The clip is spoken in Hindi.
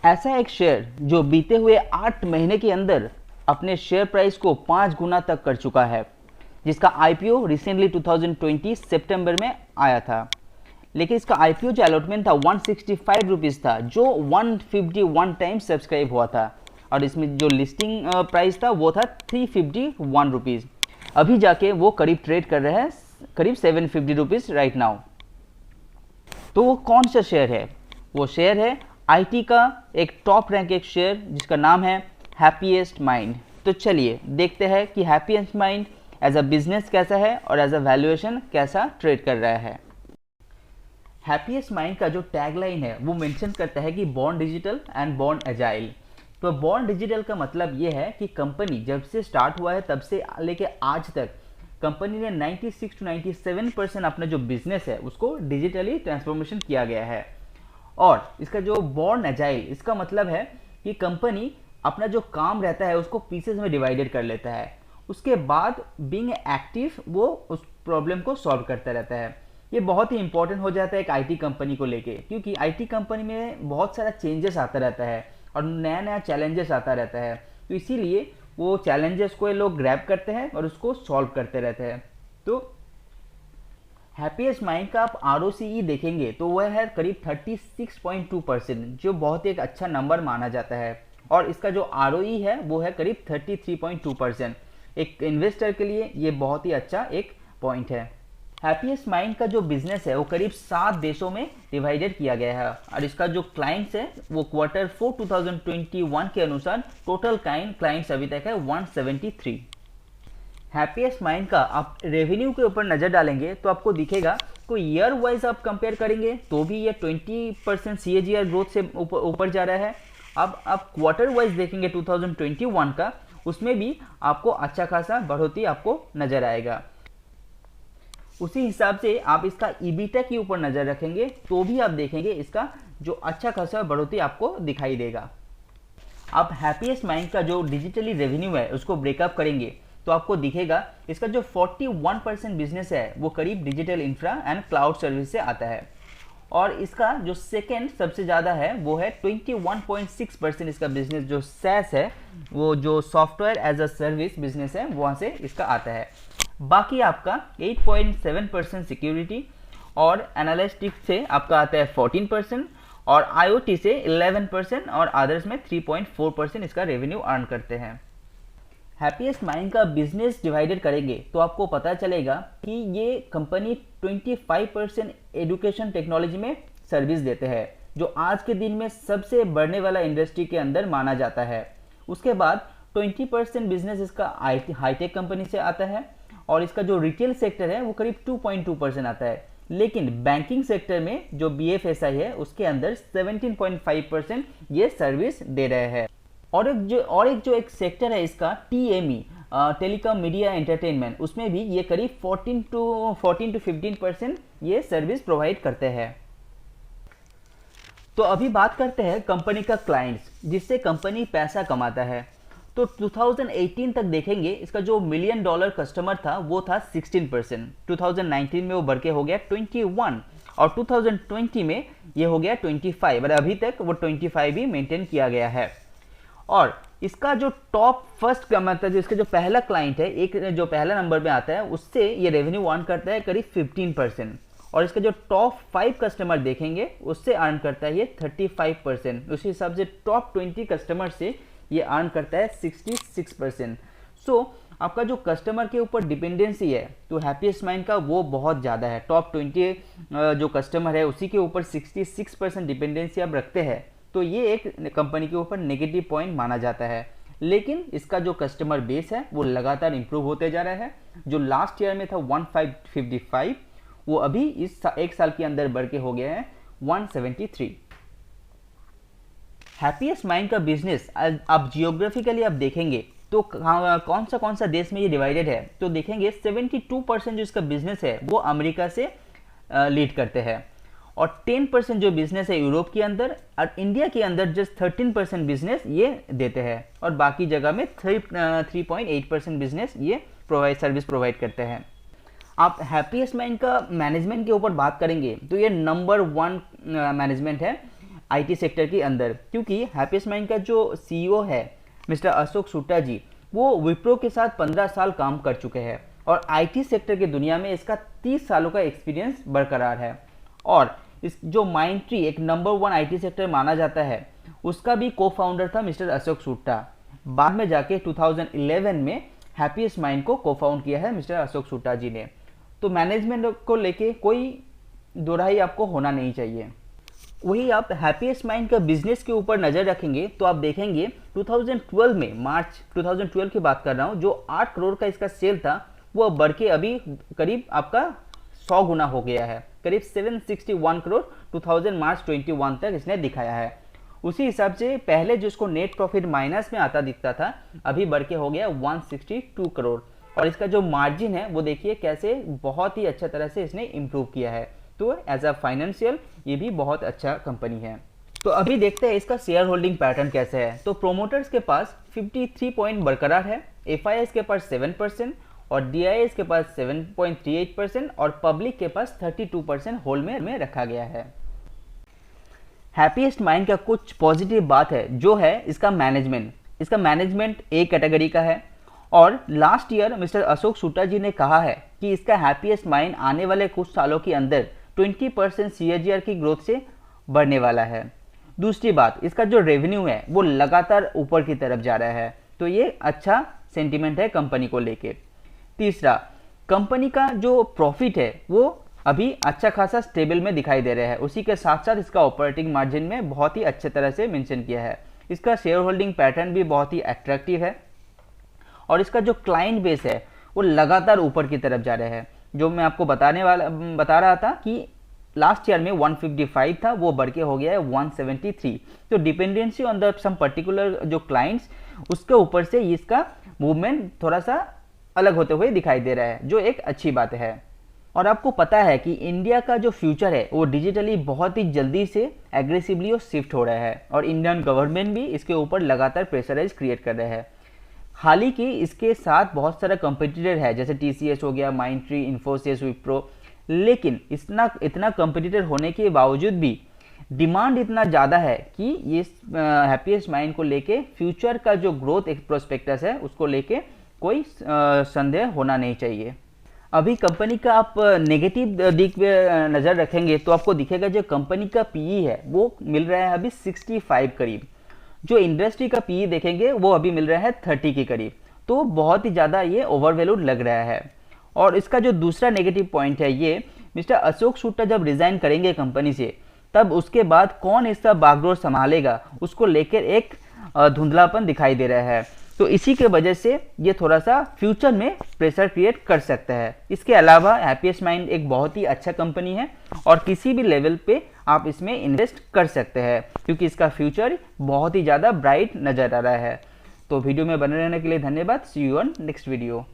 ऐसा एक शेयर जो बीते हुए 8 महीने के अंदर अपने शेयर प्राइस को 5 गुना तक कर चुका है, जिसका आईपीओ रिसेंटली 2020 सितंबर में आया था। लेकिन इसका आईपीओ जो अलॉटमेंट था 165 रुपीज़ था, जो 151 टाइम्स सब्सक्राइब हुआ था, और इसमें जो लिस्टिंग प्राइस था वो था 351 रुपीज़। अभी जाके वो करीब ट्रेड कर रहे हैं करीब 750 रुपीज़ राइट नाउ। तो वो कौन सा शेयर है? वो शेयर है आईटी का एक टॉप रैंक एक शेयर जिसका नाम है हैप्पीएस्ट माइंड। तो चलिए देखते हैं कि Happiest Mind as a business कैसा है और एज अ वैल्यूएशन कैसा ट्रेड कर रहा है। हैप्पीएस्ट माइंड का जो टैगलाइन है वो मेंशन करता है कि born digital and born agile. तो बॉर्न डिजिटल का मतलब ये है कि कंपनी जब से स्टार्ट हुआ है तब से लेके आज तक कंपनी ने 96 to 97% अपना जो बिजनेस है उसको डिजिटली ट्रांसफॉर्मेशन किया गया है। और इसका जो बॉर्न एजाइल, इसका मतलब है कि कंपनी अपना जो काम रहता है उसको पीसेस में डिवाइडेड कर लेता है, उसके बाद बीइंग एक्टिव वो उस प्रॉब्लम को सॉल्व करता रहता है। ये बहुत ही इंपॉर्टेंट हो जाता है एक आईटी कंपनी को लेके, क्योंकि आईटी कंपनी में बहुत सारा चेंजेस आता रहता है और नया नया चैलेंजेस आता रहता है। तो इसीलिए वो चैलेंजेस को ये लोग ग्रैब करते हैं और उसको सॉल्व करते रहते हैं। तो हैप्पीएस्ट माइंड का आप आरओसीई देखेंगे तो वह है करीब 36.2%, जो बहुत ही एक अच्छा नंबर माना जाता है। और इसका जो आरओई है वो है करीब 33.2%। एक इन्वेस्टर के लिए ये बहुत ही अच्छा एक पॉइंट है। हैप्पीएस्ट माइंड का जो बिजनेस है वो करीब 7 देशों में डिवाइडेड किया गया है, और इसका जो क्लाइंट्स है वो Q4 2021 के अनुसार टोटल क्लाइंट्स अभी तक है 173। हैप्पीएस्ट माइंड का आप रेवेन्यू के ऊपर नज़र डालेंगे तो आपको दिखेगा कोई ईयर वाइज आप कंपेयर करेंगे तो भी ये 20% CAGR ग्रोथ से ऊपर जा रहा है। अब आप क्वार्टर वाइज देखेंगे 2021 का, उसमें भी आपको अच्छा खासा बढ़ोतरी आपको नजर आएगा। उसी हिसाब से आप इसका ईबीटा के ऊपर नजर रखेंगे तो भी आप देखेंगे इसका जो अच्छा खासा बढ़ोतरी आपको दिखाई देगा। आप हैप्पीएस्ट माइंड का जो डिजिटली रेवेन्यू है उसको ब्रेकअप करेंगे तो आपको दिखेगा इसका जो 41% बिजनेस है वो करीब digital infra and cloud service से आता है, और इसका जो सेकेंड सबसे ज़्यादा है वो है 21.6% इसका बिजनेस जो सैस है, वो जो software as a service business है वहाँ से इसका आता है। बाकी आपका 8.7% सिक्योरिटी और एनालिटिक्स से आपका आता है 14%, और आईओटी से 11%, और अदर्स में 3.4% इसका रेवेन्यू अर्न करते हैं। हैप्पीएस्ट माइंड का बिजनेस डिवाइडेड करेंगे तो आपको पता चलेगा कि ये कंपनी 25% एजुकेशन टेक्नोलॉजी में सर्विस देते हैं, जो आज के दिन में सबसे बढ़ने वाला इंडस्ट्री के अंदर माना जाता है। उसके बाद 20% बिजनेस इसका हाईटेक कंपनी से आता है, और इसका जो रिटेल सेक्टर है वो करीब 2.2% आता है। लेकिन बैंकिंग सेक्टर में जो BFSI है उसके अंदर 17.5% ये सर्विस दे रहे हैं। और एक जो सेक्टर है इसका TME, टेलीकॉम मीडिया एंटरटेनमेंट, उसमें भी ये करीब 14 to 15% ये सर्विस प्रोवाइड करते हैं। तो अभी बात करते हैं कंपनी का क्लाइंट्स जिससे कंपनी पैसा कमाता है। तो 2018 तक देखेंगे इसका जो $1 मिलियन कस्टमर था वो था 16%, 2019 में वो बढ़ के हो गया 21, और 2020 में ये हो गया 25, और अभी तक वो 25 भी मेंटेन किया गया है। और इसका जो टॉप फर्स्ट का मतलब इसका जो पहला क्लाइंट है, एक जो पहला नंबर में आता है, उससे ये रेवेन्यू अर्न करता है करीब 15%, और इसका जो टॉप 5 कस्टमर देखेंगे उससे अर्न करता है ये 35%। उसी हिसाब से टॉप 20 कस्टमर से ये अर्न करता है 66%। सो आपका जो कस्टमर के ऊपर डिपेंडेंसी है तो हैप्पीएस्ट माइंड का वो बहुत ज़्यादा है। टॉप 20 जो कस्टमर है उसी के ऊपर 66% डिपेंडेंसी आप रखते हैं, तो ये एक कंपनी के ऊपर नेगेटिव पॉइंट माना जाता है। लेकिन इसका जो कस्टमर बेस है वो लगातार इंप्रूव होते जा रहा है। जो लास्ट ईयर में था 1555, वो अभी इस एक साल के अंदर बढ़ के हो गया है 173। हैप्पीएस्ट माइंड का बिजनेस आप जियोग्राफिकली आप देखेंगे तो कौन सा देश में ये डिवाइडेड है, तो देखेंगे 72% जो इसका बिजनेस है वो अमेरिका से लीड करते हैं, और 10% जो बिजनेस है यूरोप के अंदर, और इंडिया के अंदर जस्ट 13% बिजनेस ये देते हैं, और बाकी जगह में 3.8% बिजनेस ये सर्विस प्रोवाइड करते हैं। आप हैप्पीएस्ट माइंड का मैनेजमेंट के ऊपर बात करेंगे तो ये नंबर 1 मैनेजमेंट है आईटी सेक्टर के अंदर, क्योंकि हैप्पीएस्ट माइंड का जो सीईओ है मिस्टर अशोक शुक्ला जी, वो विप्रो के साथ 15 साल काम कर चुके हैं और आईटी सेक्टर की दुनिया में इसका 30 सालों का एक्सपीरियंस बरकरार है। और इस जो माइंडट्री एक नंबर 1 आईटी सेक्टर माना जाता है, उसका भी को फाउंडर था मिस्टर अशोक शुक्ला। बाद में जाके 2011 में हैप्पीएस्ट माइंड को को फाउंड किया है मिस्टर अशोक शुक्ला जी ने। तो मैनेजमेंट को लेके कोई दोराही आपको होना नहीं चाहिए। वही आप हैप्पीएस्ट माइंड का बिजनेस के ऊपर नज़र रखेंगे तो आप देखेंगे 2012 में, मार्च 2012 की बात कर रहा हूँ, जो 8 करोड़ का इसका सेल था वो बढ़ के अभी करीब आपका 100 गुना हो गया है। करीब 761 करोड़ मार्च 21 तक इसने दिखाया है। उसी हिसाब से पहले जिसको नेट प्रॉफिट माइनस में आता दिखता था, अभी बढ़ के हो गया 162 करोड़। और इसका जो मार्जिन है वो देखिए कैसे बहुत ही अच्छा तरह से इसने इम्प्रूव किया है। तो एज अ फाइनेंशियल ये भी बहुत अच्छा कंपनी है। तो अभी देखते हैं इसका शेयर होल्डिंग पैटर्न कैसे है। तो प्रोमोटर्स के पास 53 पॉइंट बरकरार है, एफआईआईस के पास 7% और डीआईएस के पास 7.38% और पब्लिक के पास 32% होल्ड में रखा गया है। हैप्पीएस्ट माइंड का कुछ पॉजिटिव बात है जो है इसका मैनेजमेंट। इसका मैनेजमेंट ए कैटेगरी का है और last year mister Ashok Shukla ji ने कहा है कि इसका हैप्पीएस्ट माइंड आने वाले कुछ सालों के अंदर 20% CAGR की ग्रोथ से बढ़ने वाला है। दूसरी बात, इसका जो रेवेन्यू है वो लगातार ऊपर की तरफ जा रहा है, तो ये अच्छा सेंटीमेंट है कंपनी को लेके। तीसरा, कंपनी का जो प्रॉफिट है वो अभी अच्छा खासा स्टेबल में दिखाई दे रहा है। उसी के साथ साथ इसका ऑपरेटिंग मार्जिन में बहुत ही अच्छे तरह से मेंशन किया है। इसका शेयर होल्डिंग पैटर्न भी बहुत ही अट्रैक्टिव है और इसका जो क्लाइंट बेस है वो लगातार ऊपर की तरफ जा रहा है। जो मैं आपको बता रहा था कि लास्ट ईयर में 155 था, वो बढ़ के हो गया है 173। तो dependency on the some particular जो क्लाइंट्स, उसके ऊपर से इसका मूवमेंट थोड़ा सा अलग होते हुए दिखाई दे रहा है, जो एक अच्छी बात है। और आपको पता है कि इंडिया का जो फ्यूचर है वो डिजिटली बहुत ही जल्दी से एग्रेसिवली और शिफ्ट हो रहा है और इंडियन गवर्नमेंट भी इसके ऊपर लगातार प्रेशराइज क्रिएट कर रहा है। हाल ही की इसके साथ बहुत सारा कंपटीटर है, जैसे TCS हो गया, माइंडट्री, इन्फोसिस, विप्रो, लेकिन इतना कंपटीटर होने के बावजूद भी डिमांड इतना ज़्यादा है कि ये हैप्पीएस्ट माइंड को लेके फ्यूचर का जो ग्रोथ एक प्रोस्पेक्टस है उसको लेके कोई संदेह होना नहीं चाहिए। अभी कंपनी का आप नेगेटिव दिख पे नज़र रखेंगे तो आपको दिखेगा जो कंपनी का PE है वो मिल रहा है अभी 65 करीब। जो इंडस्ट्री का PE देखेंगे वो अभी मिल रहा है 30 के करीब। तो बहुत ही ज़्यादा ये ओवरवैल्यूड लग रहा है। और इसका जो दूसरा नेगेटिव पॉइंट है, ये मिस्टर अशोक शुक्ला जब रिजाइन करेंगे कंपनी से, तब उसके बाद कौन इसका बागडोर संभालेगा, उसको लेकर एक धुंधलापन दिखाई दे रहा है। तो इसी के वजह से ये थोड़ा सा फ्यूचर में प्रेशर क्रिएट कर सकता है। इसके अलावा हैप्पीएस्ट माइंड एक बहुत ही अच्छा कंपनी है और किसी भी लेवल पे आप इसमें इन्वेस्ट कर सकते हैं, क्योंकि इसका फ्यूचर बहुत ही ज़्यादा ब्राइट नज़र आ रहा है। तो वीडियो में बने रहने के लिए धन्यवाद। सी यू ऑन नेक्स्ट वीडियो।